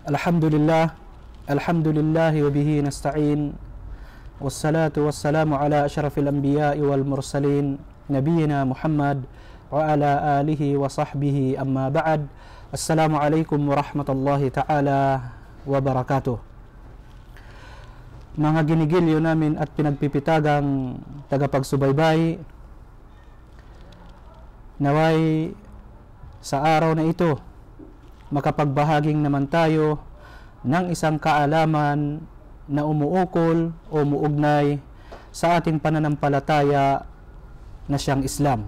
Alhamdulillah, alhamdulillah wa bihi nasta'in, wassalatu wassalamu ala asyrafil anbiya'i wal mursalin, nabiyyina Muhammad wa ala alihi wa sahbihi, amma ba'd. Assalamualaikum warahmatullahi ta'ala wabarakatuh. Mga ginigilyo namin at pinagpipitagang tagapagsubaybay, naway sa araw na ito makapagbahaging naman tayo ng isang kaalaman na umuukol o umuugnay sa ating pananampalataya na siyang Islam.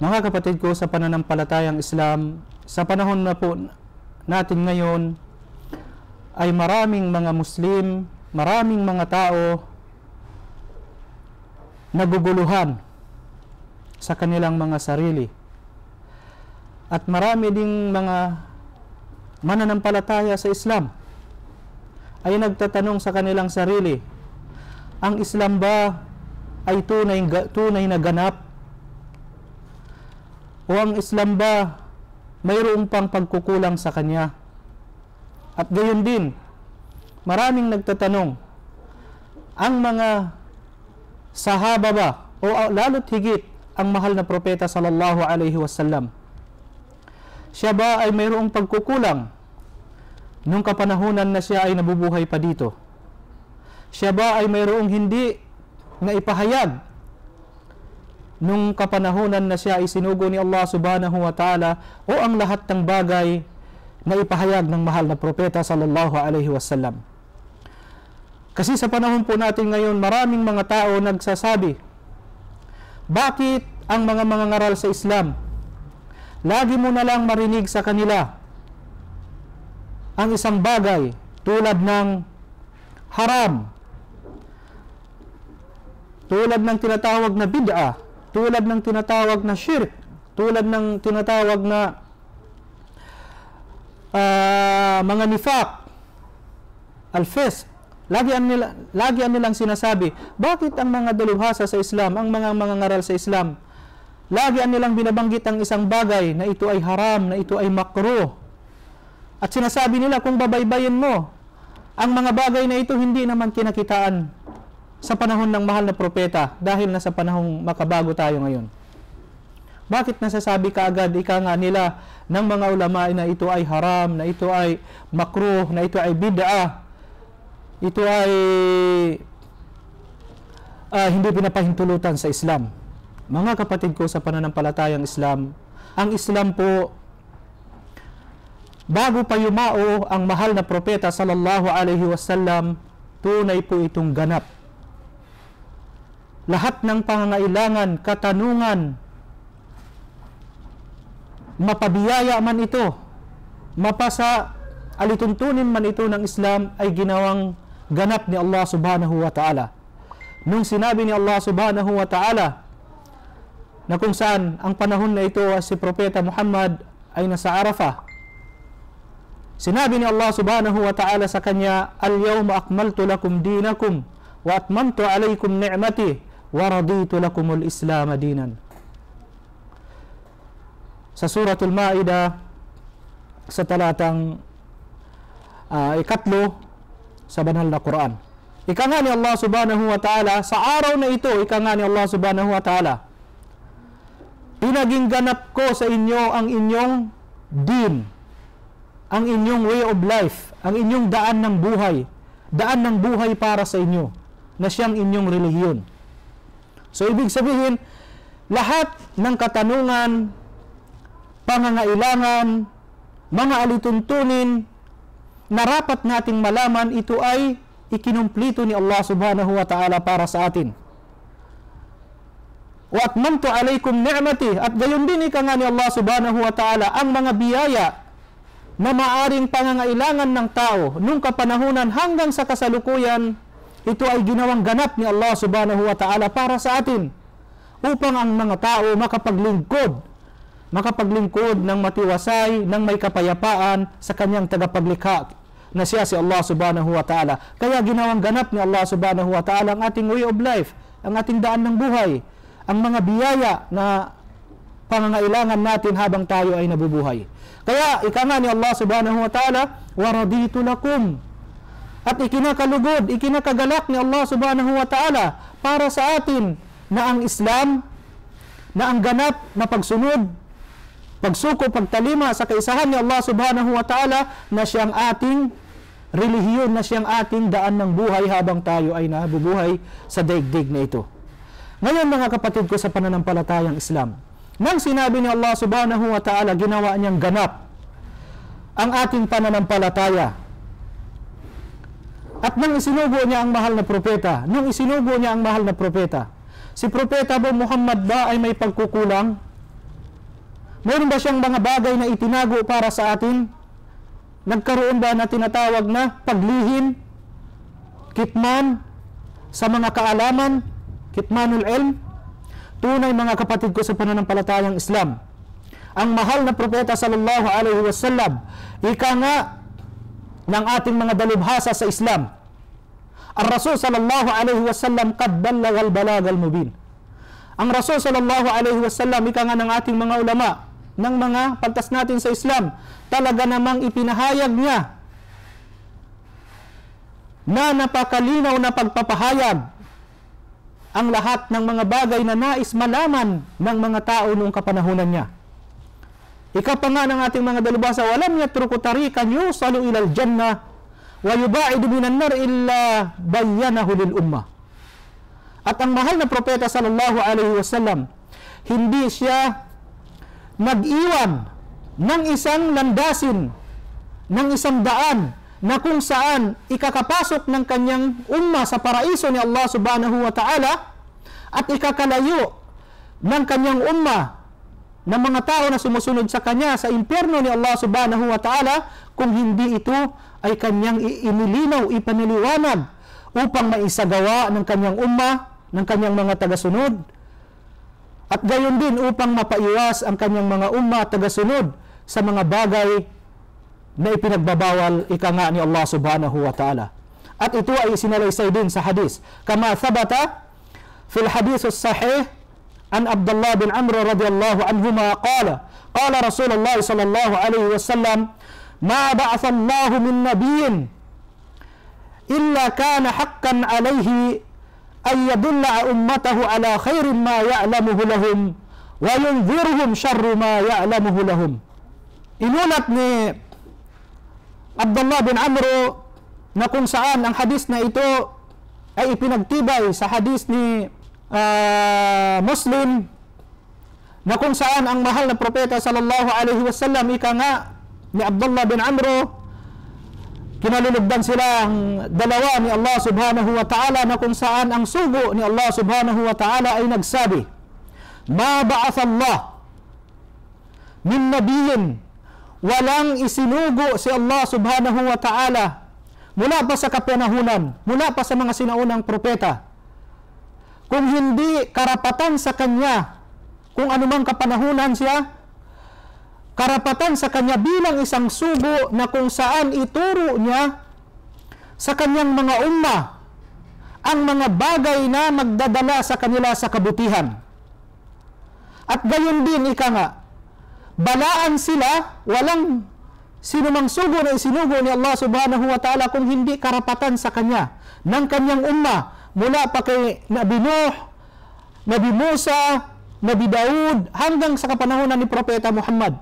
Mga kapatid ko, sa pananampalatayang Islam, sa panahon na po natin ngayon ay maraming mga Muslim, maraming mga tao naguguluhan sa kanilang mga sarili. At marami ding mga mananampalataya sa Islam ay nagtatanong sa kanilang sarili, ang Islam ba ay tunay na ganap? O ang Islam ba mayroon pang pagkukulang sa kanya? At gayon din, maraming nagtatanong, ang mga sahaba ba, o lalo't higit ang mahal na propeta sallallahu alaihi wasallam, siya ba ay mayroong pagkukulang nung kapanahunan na siya ay nabubuhay pa dito? Siya ba ay mayroong hindi na ipahayag nung kapanahunan na siya ay sinugo ni Allah subhanahu wa ta'ala, o ang lahat ng bagay na ipahayag ng mahal na propeta sallallahu alaihi wasallam? Kasi sa panahon po natin ngayon, maraming mga tao nagsasabi, bakit ang mga mangangaral sa Islam, lagi mo na lang marinig sa kanila ang isang bagay tulad ng haram, tulad ng tinatawag na bid'ah, tulad ng tinatawag na shirk, tulad ng tinatawag na mga nifaq, al-fisq. Lagi nilang sinasabi, bakit ang mga dalubhasa sa Islam, ang mga mangangaral sa Islam, lagi nilang binabanggit ang isang bagay na ito ay haram, na ito ay makruh. At sinasabi nila, kung babaybayin mo, ang mga bagay na ito hindi naman kinakitaan sa panahon ng mahal na propeta, dahil nasa panahong makabago tayo ngayon. Bakit nasasabi kaagad, ika nga nila ng mga ulama, na ito ay haram, na ito ay makruh, na ito ay bid'ah, ito ay hindi pinapahintulutan sa Islam? Mga kapatid ko, sa pananampalatayang Islam, ang Islam po, bago pa yumao ang mahal na propeta sallallahu alaihi wasallam, tunay po itong ganap. Lahat ng pangangailangan, katanungan, mapabiyaya man ito, mapasa alituntunin man ito ng Islam, ay ginawang ganap ni Allah subhanahu wa ta'ala. Nung sinabi ni Allah subhanahu wa ta'ala na kung saan ang panahon na ito si Propeta Muhammad ay nasa Arafah, sinabi ni Allah subhanahu wa ta'ala sa kanya, al-yawma akmaltu lakum dinakum wa atmamtu alaykum ni'mati wa raditu lakumul islam dinan. Sa suratul Ma'idah, sa talatang ikatlo sa banal na Quran, ika nga ni Allah subhanahu wa ta'ala, sa araw na ito, ika nga ni Allah subhanahu wa ta'ala, pinaging ganap ko sa inyo ang inyong din, ang inyong way of life, ang inyong daan ng buhay para sa inyo, na siyang inyong relihiyon. So, ibig sabihin, lahat ng katanungan, pangangailangan, mga alituntunin, narapat nating malaman, ito ay ikinumplito ni Allah subhanahu wa ta'ala para sa atin. Wa atmamtu alaykum ni'mati, at gayon din ika nga ni Allah subhanahu wa ta'ala, ang mga biyaya na maaring pangangailangan ng tao nung kapanahunan hanggang sa kasalukuyan, ito ay ginawang ganap ni Allah subhanahu wa ta'ala para sa atin, upang ang mga tao makapaglingkod ng matiwasay, ng may kapayapaan sa kanyang tagapaglikha na siya si Allah subhanahu wa ta'ala. Kaya ginawang ganap ni Allah subhanahu wa ta'ala ang ating way of life, ang ating daan ng buhay, ang mga biyaya na pangangailangan natin habang tayo ay nabubuhay. Kaya ika nga ni Allah subhanahu wa ta'ala, wa raditu lakum. At ikinakalugod, ikinakagalak ni Allah subhanahu wa ta'ala para sa atin na ang Islam, na ang ganap na pagsunod, pagsuko, pagtalima sa kaisahan ni Allah subhanahu wa ta'ala, na siyang ating relihiyon, na siyang ating daan ng buhay habang tayo ay nabubuhay sa daigdig na ito. Ngayon mga kapatid ko sa pananampalatayang Islam, nang sinabi ni Allah subhanahu wa ta'ala, ginawa niyang ganap ang ating pananampalataya. At nang isinugo niya ang mahal na propeta, si Propeta ba Muhammad ba ay may pagkukulang? Mayroon ba siyang mga bagay na itinago para sa atin? Nagkaroon ba na tinatawag na paglihim, kitman, sa mga kaalaman, kitmanul ilm? Tunay mga kapatid ko sa pananampalatayang Islam, ang mahal na propeta sallallahu alaihi wasallam, ika nga ng ating mga dalubhasa sa Islam, ang Rasul sallallahu alaihi wasallam qad ballagal balagal mubin. Ang Rasul sallallahu alaihi wasallam, ika nga ng ating mga ulama, ng mga pagtas natin sa Islam, talaga namang ipinahayag niya na napakalinaw na pagpapahayag ang lahat ng mga bagay na nais malaman ng mga tao noong kapanahunan niya. Ika pa nga ng ating mga dalubhasa, walam yatruku tariqan yusalu ilal jannah wa yubaidu minan nar illa bayyanahu lil ummah. At ang mahal na propeta sallallahu alaihi wasallam, hindi siya nag-iwan ng isang landasin, ng isang daan na kung saan ikakapasok ng kanyang umma sa paraiso ni Allah subhanahu wa ta'ala at ikakalayo ng kanyang umma ng mga tao na sumusunod sa kanya sa impyerno ni Allah subhanahu wa ta'ala, kung hindi ito ay kanyang inilinaw, ipaniliwanag upang maisagawa ng kanyang umma, ng kanyang mga tagasunod, at gayon din upang mapaiwas ang kanyang mga umma at tagasunod sa mga bagay na ipinagbabawal, ika nga ni Allah subhanahu wa ta'ala. At ito ay sinalaysay din sa hadis, kama thabata fil hadis as-sahih an Abdullah bin Amr radhiyallahu anhuma qala Rasulullah sallallahu alaihi wasallam, ma ba'atha Allah min nabiyyin illa kana haqqan alayhi ay yadulla ummatahu ala khairin ma ya'lamuhu lahum wa yunzirhum sharru ma ya'lamuhu lahum. Inulat ni Abdullah bin Amr na kung saan ang hadis na ito ay ipinagtibay sa hadis ni Muslim, na kung saan ang mahal na propeta sallallahu alaihi wasallam, ika nga ni Abdullah bin Amr, kinalulugdan sila ang dalawa ni Allah subhanahu wa ta'ala, na kung saan ang sugo ni Allah subhanahu wa ta'ala ay nagsabi, ma ba'atha Allah min nabiyyin, walang isinugo si Allah subhanahu wa ta'ala mula pa sa kapanahunan, mula pa sa mga sinaunang propeta, kung hindi karapatan sa kanya, kung anumang kapanahunan siya, karapatan sa kanya bilang isang sugo na kung saan ituro niya sa kanyang mga umma ang mga bagay na magdadala sa kanila sa kabutihan. At gayon din, ika nga, balaan sila, walang sinumang sugo na isinugo ni Allah subhanahu wa ta'ala kung hindi karapatan sa kanya ng kanyang umma, mula pa kay Nabi Nuh, Nabi Musa, Nabi Daud, hanggang sa kapanahunan ni Propeta Muhammad.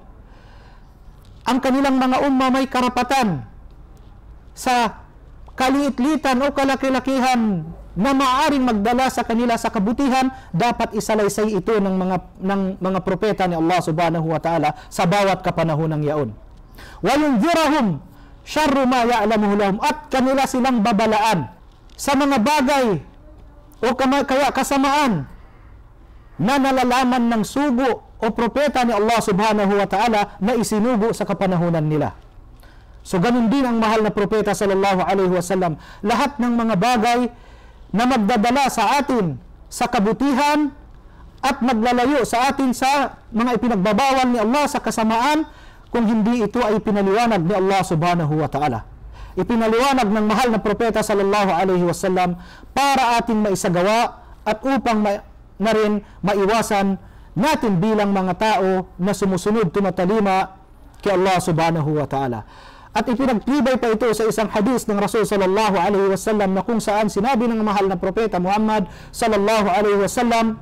Ang kanilang mga umma may karapatan sa kaliit-litan o kalaki-lakihan na maaaring magdala sa kanila sa kabutihan, dapat isalaysay ito ng mga propeta ni Allah subhanahu wa ta'ala sa bawat kapanahonang yaon. Wa yunzirahum sharru ma ya'lamuhu lahum, at kanila silang babalaan sa mga bagay o kaya kasamaan na nalalaman ng sugo o propeta ni Allah subhanahu wa ta'ala na isinugo sa kapanahunan nila. So ganun din ang mahal na propeta sallallahu alaihi wasallam. Lahat ng mga bagay na magdadala sa atin sa kabutihan at maglalayo sa atin sa mga ipinagbabawal ni Allah sa kasamaan, kung hindi ito ay pinaliwanag ni Allah subhanahu wa ta'ala. Ipinaliwanag ng mahal na propeta sallallahu alaihi wasallam para ating maisagawa at upang na rin maiwasan natin bilang mga tao na sumusunod, tumatalima, kay Allah subhanahu wa ta'ala. At ipinagtibay pa ito sa isang hadis ng Rasul sallallahu alaihi wasallam na kung saan sinabi ng mahal na propeta Muhammad sallallahu alaihi wasallam,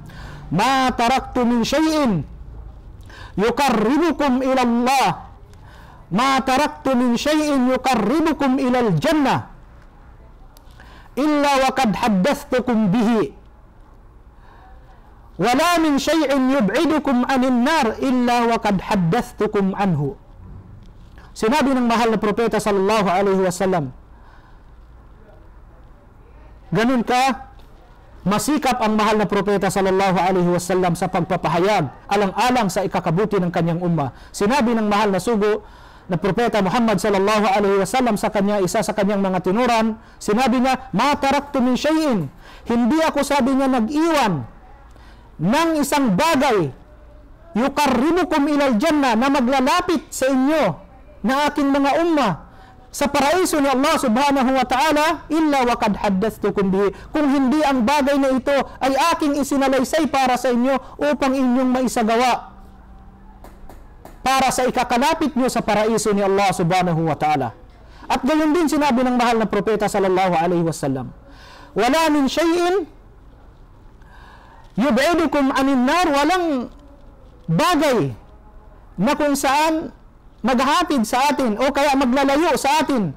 "Ma taraktu min shay'in yuqarribukum ila Allah, ma taraktu min shay'in yuqarribukum ila al-jannah illa wa qad haddathtukum bihi, wala min shay'in yub'idukum 'anil nar illa wa qad haddathtukum anhu." Sinabi ng mahal na propeta sallallahu alaihi wasallam, ganun ka masikap ang mahal na propeta sallallahu alaihi wasallam sa pagpapahayag alang-alang sa ikakabuti ng kanyang umma. Sinabi ng mahal na sugo na propeta Muhammad sallallahu alaihi wasallam sa kanya, isa sa kanyang mga tinuran, sinabi niya, "Ma taraktu min shay'in." Hindi ako, sabi niya, nag-iwan ng isang bagay, yuqarribukum ilal jannah, na maglalapit sa inyo na aking mga umma sa paraiso ni Allah subhanahu wa ta'ala, illa wa qad haddathtukum bihi, kung hindi ang bagay na ito ay aking isinalaysay para sa inyo upang inyong maisagawa para sa ikakalapit nyo sa paraiso ni Allah subhanahu wa ta'ala. At gayon din sinabi ng mahal na propeta sallallahu alaihi wasallam, "Wala min shay'in yub'idukum 'anil nar." Walang bagay na kung saan maghahatid sa atin o kaya maglalayo sa atin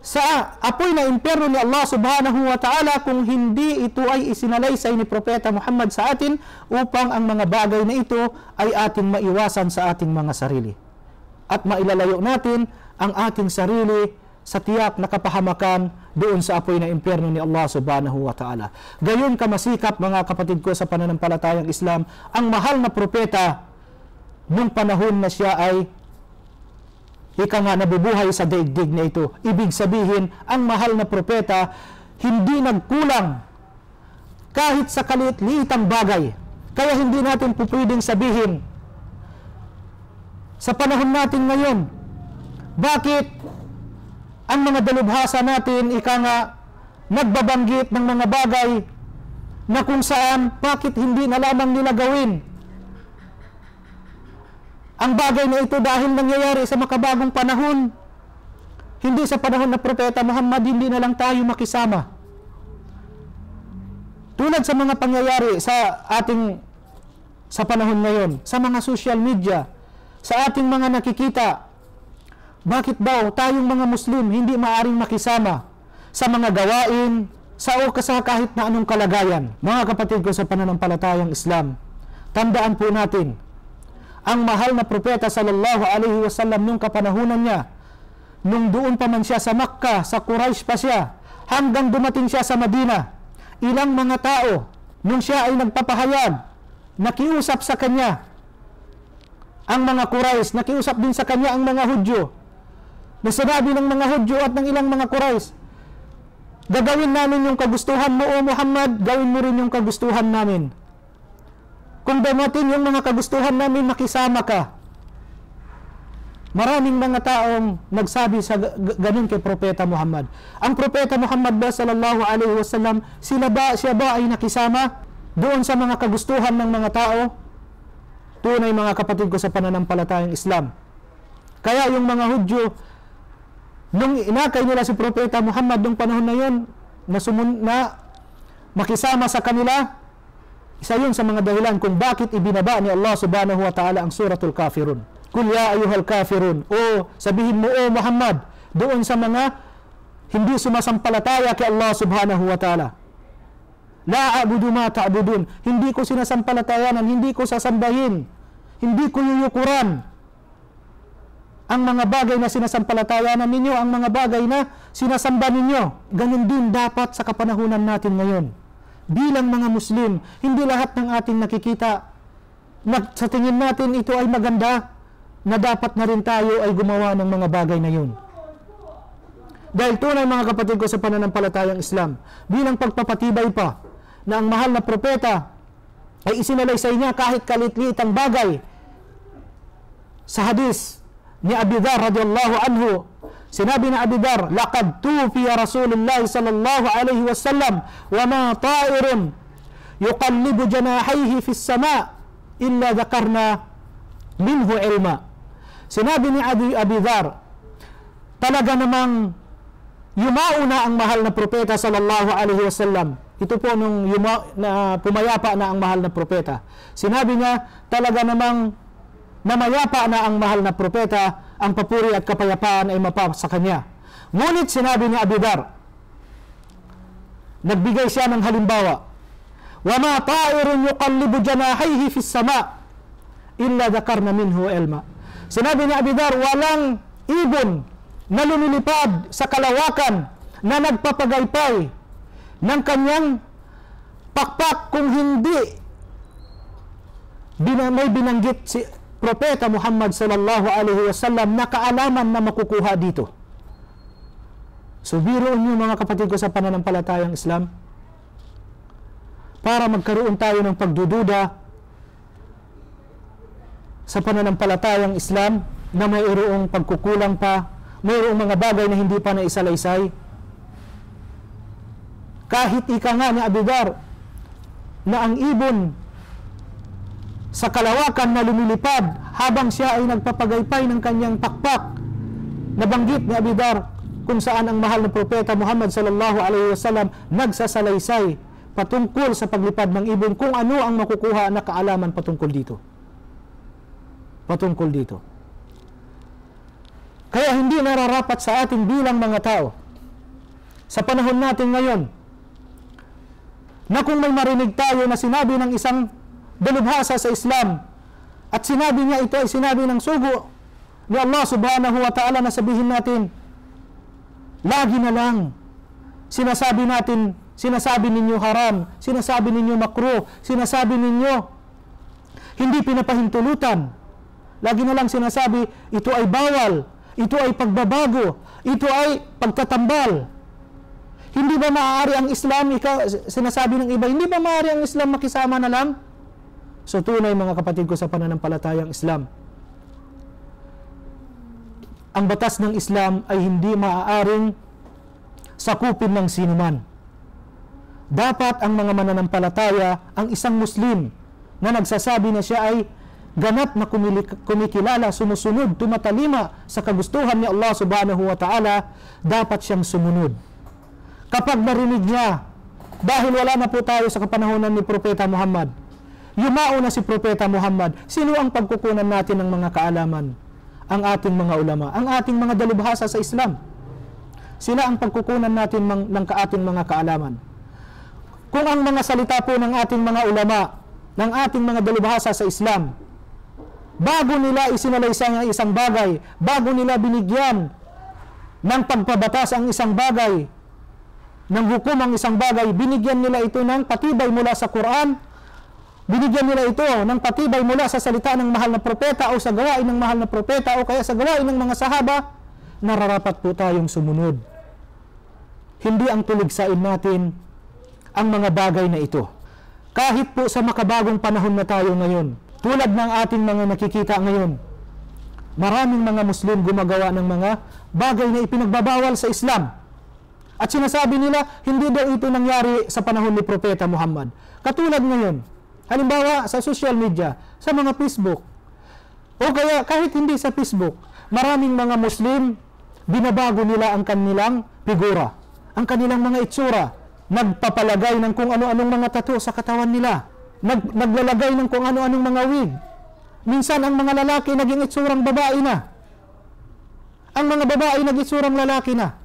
sa apoy na impyerno ni Allah subhanahu wa ta'ala kung hindi ito ay isinalaysay ni Propeta Muhammad sa atin upang ang mga bagay na ito ay ating maiwasan sa ating mga sarili at mailalayo natin ang ating sarili sa tiyak na kapahamakan doon sa apoy na impyerno ni Allah subhanahu wa ta'ala. Gayon kamasikap, mga kapatid ko sa pananampalatayang Islam, ang mahal na propeta nung panahon na siya ay nga nabubuhay sa daigdig na ito. Ibig sabihin, ang mahal na propeta hindi nagkulang kahit sa kaliit-liitang bagay. Kaya hindi natin pupwedeng sabihin sa panahon natin ngayon, bakit ang mga dalubhasa natin nga nagbabanggit ng mga bagay na kung saan, bakit hindi na lamang nila gawin ang bagay na ito dahil nangyayari sa makabagong panahon. Hindi sa panahon na Propeta Muhammad, hindi na lang tayo makisama. Tulad sa mga pangyayari sa panahon ngayon, sa mga social media, sa ating mga nakikita, bakit daw tayong mga Muslim hindi maaring makisama sa mga gawain, sa kahit na anong kalagayan? Mga kapatid ko sa pananampalatayang Islam, tandaan po natin, ang mahal na propeta sallallahu alaihi wasallam nung kapanahunan niya, nung doon pa man siya sa Makkah, sa Quraysh pa siya, hanggang dumating siya sa Madina, ilang mga tao, nung siya ay nagpapahayag, nakiusap sa kanya ang mga Quraysh, nakiusap din sa kanya ang mga Hudyo, na sinabi ng mga Hudyo at ng ilang mga Quraysh, gagawin namin yung kagustuhan mo, O Muhammad, gawin mo rin yung kagustuhan namin. Kung dumating yung mga kagustuhan namin, makisama ka. Maraming mga taong nagsabi sa ganun kay Propeta Muhammad. Ang Propeta Muhammad ba sallallahu alaihi wasallam, siya ba ay nakisama doon sa mga kagustuhan ng mga tao? Tunay, mga kapatid ko sa pananampalatayang Islam. Kaya yung mga Hudyo, nung inakay nila si Propeta Muhammad nung panahon na yun, na makisama sa kanila, isa yun sa mga dahilan kung bakit ibinaba ni Allah subhanahu wa ta'ala ang suratul kafirun. Kul ya ayyuhal kafirun, o sabihin mo, O Muhammad, doon sa mga hindi sumasampalataya kay Allah subhanahu wa ta'ala, la a'budu ma ta'budun, hindi ko sinasampalatayanan, hindi ko sasambahin, hindi ko yuyukuran ang mga bagay na sinasampalatayanan ninyo, ang mga bagay na sinasamba ninyo. Ganun din dapat sa kapanahunan natin ngayon. Bilang mga Muslim, hindi lahat ng ating nakikita sa tingin natin ito ay maganda, na dapat na rin tayo ay gumawa ng mga bagay na yun. Dahil tunay, mga kapatid ko sa pananampalatayang Islam, bilang pagpapatibay pa na ang mahal na propeta ay isinalaysay niya kahit kalitliitang bagay. Sa hadis ni Abi Dharr radhiyallahu anhu, sinabi na Abi Dharr, laqad tufiya Rasulullah sallallahu alaihi wasallam wa ma ta'irun yuqallibu janahayhi fis sama' illa dhakarna minhu ilma. Sinabi ni Abi Dhar, talaga namang yumauna ang mahal na propeta sallallahu alaihi wasallam. Ito po nung pumayapa na ang mahal na propeta. Sinabi niya, talaga namang namayapa na ang mahal na propeta, ang papuri at kapayapaan ay mapa sa kanya. Ngunit sinabi ni Abi Dhar, nagbigay siya ng halimbawa, وَمَا طَائِرٌ يُقَلِّبُ جَنَاحَيْهِ فِي السَّمَاءِ إِلَّا ذَكَرْنَ مِنْهُ إِلْمًا. Sinabi ni Abi Dhar, walang ibon na lumilipad sa kalawakan na nagpapagaypay ng kanyang pakpak kung hindi may binanggit si Propeta Muhammad sallallahu alaihi wasallam na kaalaman na makukuha dito. So biruin niyo mga kapatid ko sa pananampalatayang Islam, para magkaroon tayo ng pagdududa sa pananampalatayang Islam na mayroong pagkukulang pa, mayroong mga bagay na hindi pa naisalaysay. Kahit ika nga ni Abi Dhar na ang ibon sa kalawakan na lumilipad habang siya ay nagpapagaypay ng kanyang pakpak, nabanggit ni Abi Dhar kung saan ang mahal na propeta Muhammad sallallahu alaihi wasallam nagsasalaysay patungkol sa paglipad ng ibon, kung ano ang makukuha na kaalaman patungkol dito. Patungkol dito. Kaya hindi nararapat sa ating bilang mga tao sa panahon natin ngayon na kung may marinig tayo na sinabi ng isang dalubhasa sa Islam at sinabi niya ito ay sinabi ng sugo ni Allah subhanahu wa ta'ala, na sabihin natin, lagi na lang sinasabi ninyo haram, sinasabi ninyo makruh, sinasabi ninyo hindi pinapahintulutan. Lagi na lang sinasabi, ito ay bawal, ito ay pagbabago, ito ay pagtatambal. Hindi ba maaari ang Islam, sinasabi ng iba, hindi ba maaari ang Islam makisama na lang? So tunay mga kapatid ko sa pananampalatayang Islam, ang batas ng Islam ay hindi maaaring sakupin ng sinuman. Dapat ang mga mananampalataya, ang isang Muslim na nagsasabi na siya ay ganap na kumikilala, sumusunod, tumatalima sa kagustuhan ni Allah subhanahu wa ta'ala, dapat siyang sumunod. Kapag narinig niya, dahil wala na po tayo sa kapanahonan ni Propeta Muhammad, yumao na si Propeta Muhammad, sino ang pagkukunan natin ng mga kaalaman? Ang ating mga ulama, ang ating mga dalubhasa sa Islam. Sila ang pagkukunan natin ng ating mga kaalaman. Kung ang mga salita po ng ating mga ulama, ng ating mga dalubhasa sa Islam, bago nila isinalaysay ang isang bagay, bago nila binigyan ng pagpabatas ang isang bagay, ng hukom ang isang bagay, binigyan nila ito ng patibay mula sa Quran, binigyan nila ito ng patibay mula sa salita ng mahal na propeta o sa gawain ng mahal na propeta o kaya sa gawain ng mga sahaba, nararapat po tayong sumunod. Hindi ang tuligsain natin ang mga bagay na ito. Kahit po sa makabagong panahon na tayo ngayon, tulad ng ating mga nakikita ngayon, maraming mga Muslim gumagawa ng mga bagay na ipinagbabawal sa Islam. At sinasabi nila, hindi daw ito nangyari sa panahon ni Propeta Muhammad. Katulad ngayon, halimbawa sa social media, sa mga Facebook, o kaya kahit hindi sa Facebook, maraming mga Muslim, binabago nila ang kanilang figura, ang kanilang mga itsura, nagpapalagay ng kung ano-anong mga tattoo sa katawan nila, naglalagay ng kung ano-anong mga wig. Minsan ang mga lalaki naging itsurang babae na. Ang mga babae naging itsurang lalaki na.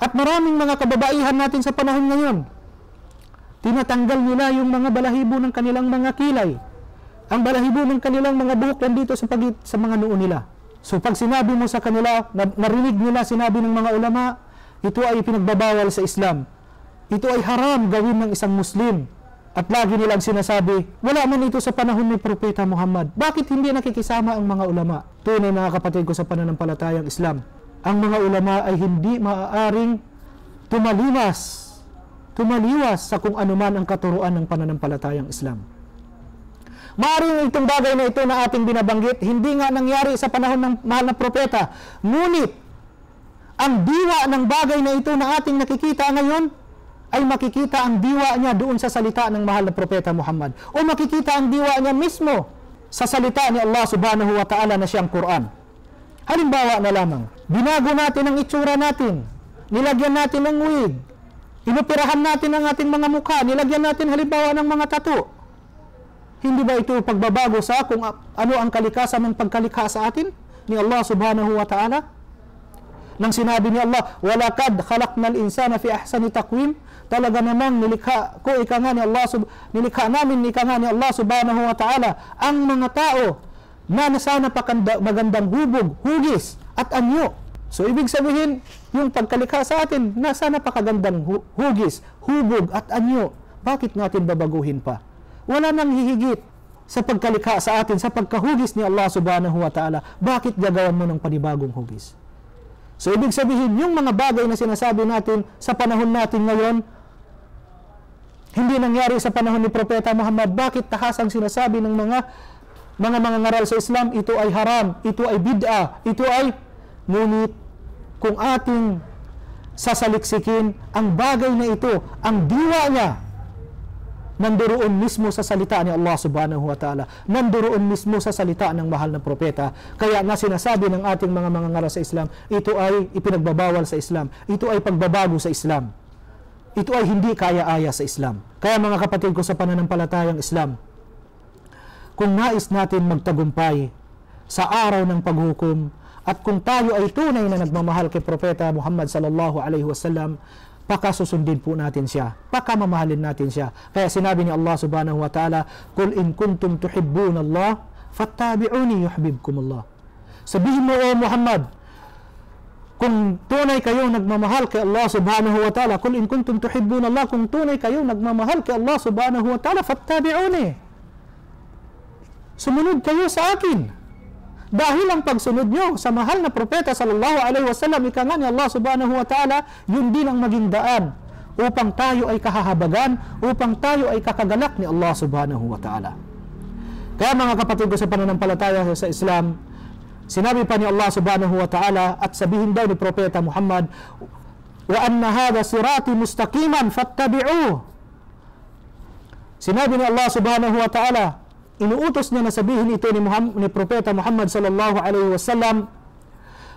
At maraming mga kababaihan natin sa panahon ngayon, tinatanggal nila yung mga balahibo ng kanilang mga kilay, ang balahibo ng kanilang mga buhok nandito sa mga noo nila. So pag sinabi mo sa kanila, narinig nila sinabi ng mga ulama, ito ay pinagbabawal sa Islam, ito ay haram gawin ng isang Muslim, at lagi nilang sinasabi, wala man ito sa panahon ni Propeta Muhammad. Bakit hindi nakikisama ang mga ulama? Tunay mga kapatid ko sa pananampalatayang Islam, ang mga ulama ay hindi maaaring tumaliwas sa kung anuman ang katuruan ng pananampalatayang Islam. Maaaring itong bagay na ito na ating binabanggit, hindi nga nangyari sa panahon ng mahal na propeta. Ngunit, ang diwa ng bagay na ito na ating nakikita ngayon, ay makikita ang diwa niya doon sa salita ng mahal na propeta Muhammad. O makikita ang diwa niya mismo sa salita ni Allah subhanahu wa ta'ala na siyang Quran. Halimbawa na lamang, binago natin ang itsura natin, nilagyan natin ng wig, inoperahan natin ang ating mga mukha, nilagyan natin halimbawa ng mga tattoo. Hindi ba ito pagbabago sa kung ano ang kalikasan ng pagkalikha sa atin ni Allah subhanahu wa ta'ala? Nang sinabi ni Allah, walakad khalaqnal insana fi ahsani taqwim, talaga namang nilikha namin ni Allah subhanahu wa ta'ala ang mga tao na nasa magandang hubog, hugis at anyo. So ibig sabihin, yung pagkalikha sa atin nasa napakagandang hugis, hubog at anyo. Bakit natin babaguhin pa? Wala nang hihigit sa pagkalikha sa atin, sa pagkahugis ni Allah subhanahu wa ta'ala. Bakit gagawan mo ng panibagong hugis? So ibig sabihin, yung mga bagay na sinasabi natin sa panahon natin ngayon, hindi nangyari sa panahon ni Propeta Muhammad. Bakit tahasang sinasabi ng mga ngaral sa Islam, ito ay haram, ito ay bid'ah, ito ay... Ngunit kung ating sasaliksikin ang bagay na ito, ang diwa niya, nanduroon mismo sa salita ni Allah subhanahu wa ta'ala, nanduroon mismo sa salita ng mahal na propeta. Kaya nga sinasabi ng ating mga ngaral sa Islam, ito ay ipinagbabawal sa Islam, ito ay pagbabago sa Islam, ito ay hindi kaya-aya sa Islam. Kaya mga kapatid ko sa pananampalatayang Islam, kung nais natin magtagumpay sa araw ng paghukom, at kung tayo ay tunay na nagmamahal kay Propeta Muhammad sallallahu alaihi wasallam, pakasusundin po natin siya, pakamamahalin natin siya. Kaya sinabi ni Allah subhanahu wa ta'ala, Qul in kuntum tuhibbuna Allah, fattabi'uni yuhibbukum Allah. Sabihin mo, O Muhammad, kung tunay kayong nagmamahal kay Allah subhanahu wa ta'ala, Qul in kuntum tuhibbuna Allah, kung tunay kayong nagmamahal kay Allah subhanahu wa ta'ala, fattabi'uni. Sumunod kayo sa akin. Dahil ang pagsunod nyo sa mahal na propeta sallallahu alaihi wasallam, ika nga ni Allah subhanahu wa ta'ala, yun din ang maging daan upang tayo ay kahahabagan, upang tayo ay kakagalak ni Allah subhanahu wa ta'ala. Kaya mga kapatid ko sa pananampalataya sa Islam, sinabi pa ni Allah subhanahu wa ta'ala, at sabihin daw ni Propeta Muhammad, wa anna hadha sirati mustaqiman fattabi'uh. Sinabi ni Allah subhanahu wa ta'ala, inuutos niya na sabihin ito ni Propeta Muhammad sallallahu alaihi wasallam,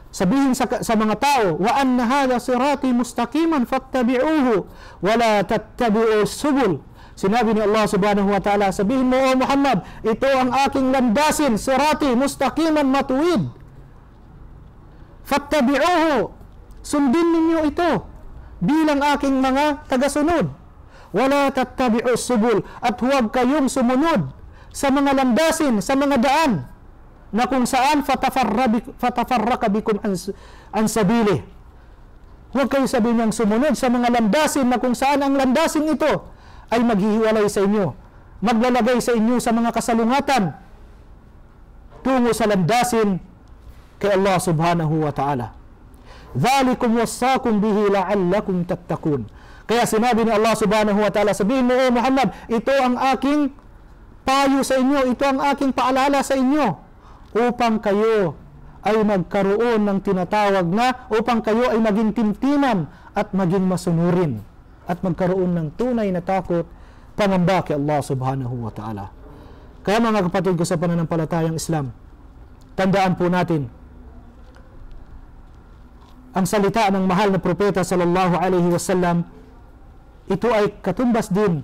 sabihin sa mga tao, wa anna hadha sirati mustaqiman fattabi'uhu wa la tattabi'u subul. Sinabi ni Allah subhanahu wa ta'ala, sabihin mo, O Muhammad, ito ang aking landasin, sirati mustaqiman, matuwid, fattabi'uhu, sundin ninyo ito bilang aking mga tagasunod, wa la tattabi'u subul, at huwag kayong sumunod sa mga landasin, sa mga daan na kung saan fatafarraka bikum an sabili. Huwag kayo sabihin niyang sumunod sa mga landasin na kung saan ang landasin ito ay maghihiwalay sa inyo, maglalagay sa inyo sa mga kasalungatan tungo sa landasin kay Allah subhanahu wa ta'ala. Dhalikum wassakum bihi la'allakum tattaqun. Kaya sinabi ni Allah subhanahu wa ta'ala, sabihin mo, O Muhammad, ito ang aking payo sa inyo, ito ang aking paalala sa inyo, upang kayo ay magkaroon ng tinatawag na, upang kayo ay maging timtiman at maging masunurin, at magkaroon ng tunay na takot, pangamba kay Allah subhanahu wa ta'ala. Kaya mga kapatid ko sa pananampalatayang Islam, tandaan po natin, ang salita ng mahal na propeta sallallahu alaihi wasallam, ito ay katumbas din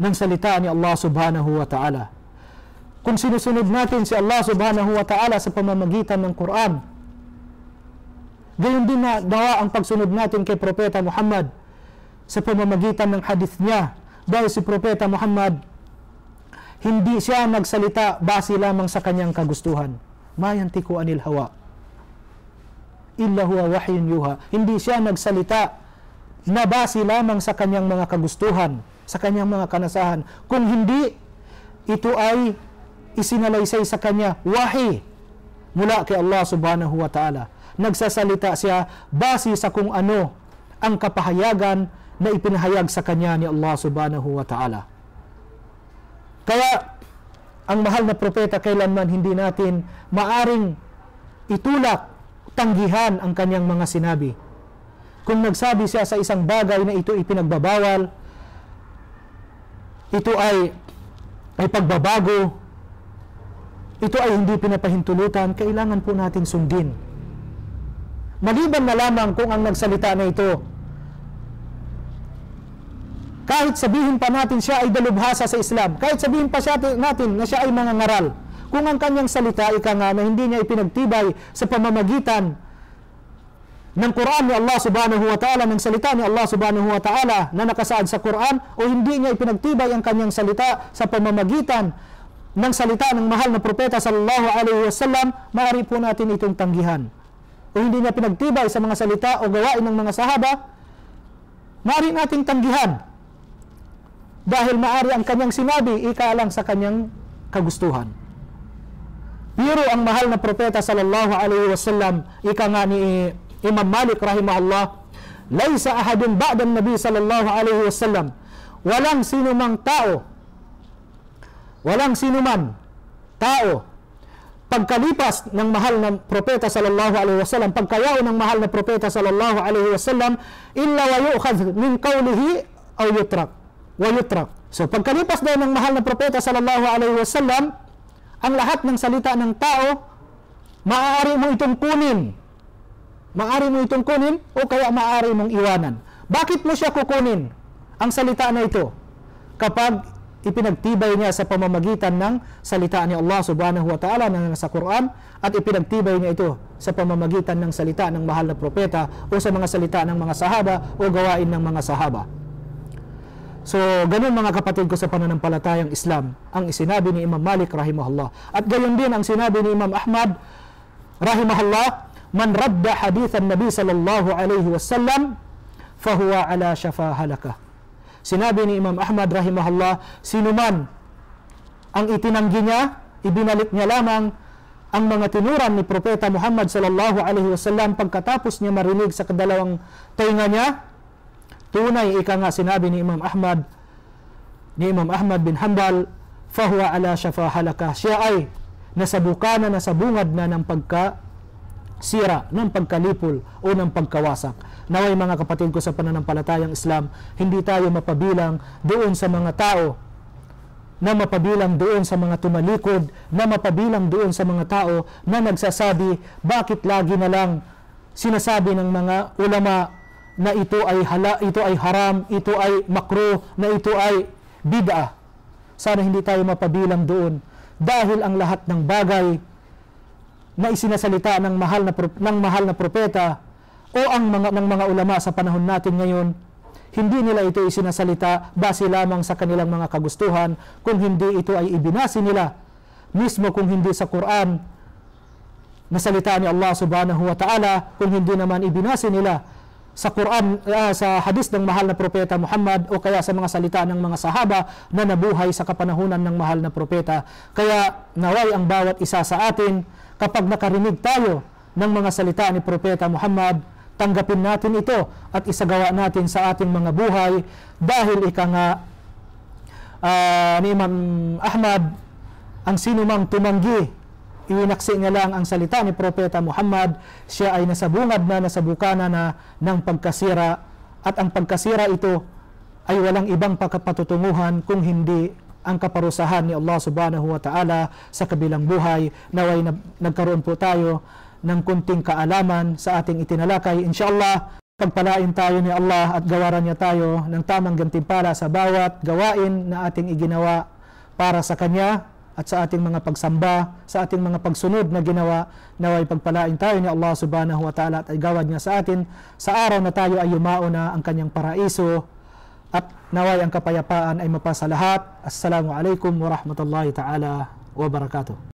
ng salita ni Allah subhanahu wa ta'ala. Kung sinusunod natin si Allah subhanahu wa ta'ala sa pamamagitan ng Quran, gayon din na dawa ang pagsunod natin kay Propeta Muhammad sa pamamagitan ng hadith niya. Dahil si Propeta Muhammad, hindi siya nagsalita base lamang sa kanyang kagustuhan. Ma yantiqu anil hawa illa huwa wahyun yuha. Hindi siya nagsalita na base lamang sa kanyang mga kagustuhan, sa kanyang mga kanasahan. Kung hindi, ito ay isinalaysay sa kanya wahi mula kay Allah subhanahu wa ta'ala. Nagsasalita siya base sa kung ano ang kapahayagan na ipinahayag sa kanya ni Allah subhanahu wa ta'ala. Kaya ang mahal na propeta, kailanman hindi natin maaring itulak, tanggihan ang kanyang mga sinabi. Kung nagsabi siya sa isang bagay na ito ipinagbabawal, ito ay pagbabago, ito ay hindi pinapahintulutan, kailangan po natin sundin. Maliban na lamang kung ang nagsalita na ito, kahit sabihin pa natin siya ay dalubhasa sa Islam, kahit sabihin pa natin na siya ay mangangaral, kung ang kanyang salita ika nga na hindi niya ipinagtibay sa pamamagitan ng Quran ni Allah subhanahu wa ta'ala, ng salita ni Allah subhanahu wa ta'ala na nakasaad sa Quran, o hindi niya ipinagtibay ang kanyang salita sa pamamagitan ng salita ng mahal na propeta sallallahu alaihi wasallam, maaari po natin itong tanggihan. O hindi niya pinagtibay sa mga salita o gawain ng mga sahaba, maaari nating tanggihan. Dahil maaari ang kanyang sinabi ika lang sa kanyang kagustuhan. Pero ang mahal na propeta sallallahu alaihi wasallam, ika nga ni Imam Malik rahimahullah, laysa ahadun ba'da nabi sallallahu alaihi wasallam, walang sinumang tao, pagkalipas ng mahal na propeta sallallahu alaihi wasallam, pagkayao ng mahal na propeta sallallahu alaihi wasallam, illa wa yu'khadh min qawlihi aw yutrak. So pagkalipas daw ng mahal na propeta sallallahu alaihi wasallam, ang lahat ng salita ng tao maaari mo itong kunin. Maaari mo itong kunin o kaya maaari mong iwanan. Bakit mo siya kukunin ang salita na ito? Kapag ipinagtibay niya sa pamamagitan ng salita ni Allah subhanahu wa ta'ala na nasa Quran, at ipinagtibay niya ito sa pamamagitan ng salita ng mahal na propeta o sa mga salita ng mga sahaba o gawain ng mga sahaba. So, ganun mga kapatid ko sa pananampalatayang Islam, ang isinabi ni Imam Malik rahimahullah. At gayon din ang sinabi ni Imam Ahmad rahimahullah, man radda hadithan Nabi sallallahu alaihi wasallam, fahuwa ala shafa halakah. Sinabi ni Imam Ahmad rahimahullah, sino man ang itinanggi niya, ibinalik niya lamang ang mga tinuran ni Propeta Muhammad sallallahu alaihi wasallam pagkatapos niya marinig sa kadalawang tainga niya, tunay ika nga sinabi ni Imam Ahmad bin Hanbal, fahuwa ala shafa halakah. Siya ay nasabukana, nasabungad na ng pagkasira, ng pagkalipol o ng pagkawasak. Naway mga kapatid ko sa pananampalatayang Islam, hindi tayo mapabilang doon sa mga tao, na mapabilang doon sa mga tumalikod, na mapabilang doon sa mga tao na nagsasabi, bakit lagi na lang sinasabi ng mga ulama na ito ay haram, ito ay makruh, na ito ay bid'ah. Sana hindi tayo mapabilang doon, dahil ang lahat ng bagay na isinasalita ng mahal na propeta o ng mga ulama sa panahon natin ngayon, hindi nila ito isinasalita base lamang sa kanilang mga kagustuhan, kung hindi ito ay ibinasi nila mismo, kung hindi sa Quran na salita ni Allah subhanahu wa ta'ala, kung hindi naman ibinasi nila sa Quran, sa hadis ng mahal na propeta Muhammad, o kaya sa mga salita ng mga sahaba na nabuhay sa kapanahunan ng mahal na propeta. Kaya naway ang bawat isa sa atin, kapag nakarinig tayo ng mga salita ni Propeta Muhammad, tanggapin natin ito at isagawa natin sa ating mga buhay, dahil ika nga ni Imam Ahmad, ang sinumang tumanggi, iwinaksi niya lang ang salita ni Propeta Muhammad, siya ay nasabungad na, nasabukana na ng pagkasira, at ang pagkasira ito ay walang ibang patutunguhan kung hindi ang kaparusahan ni Allah subhanahu wa ta'ala sa kabilang buhay. Naway nagkaroon po tayo ng kunting kaalaman sa ating itinalakay. Inshallah, pagpalain tayo ni Allah at gawaran niya tayo ng tamang gantimpala sa bawat gawain na ating iginawa para sa Kanya, at sa ating mga pagsamba, sa ating mga pagsunod na ginawa. Naway pagpalain tayo ni Allah subhanahu wa ta'ala at igawad niya sa atin sa araw na tayo ay yumao na ang Kanyang paraiso, at naway ang kapayapaan ay mapasa lahat. Assalamu alaikum warahmatullahi ta'ala wabarakatuh.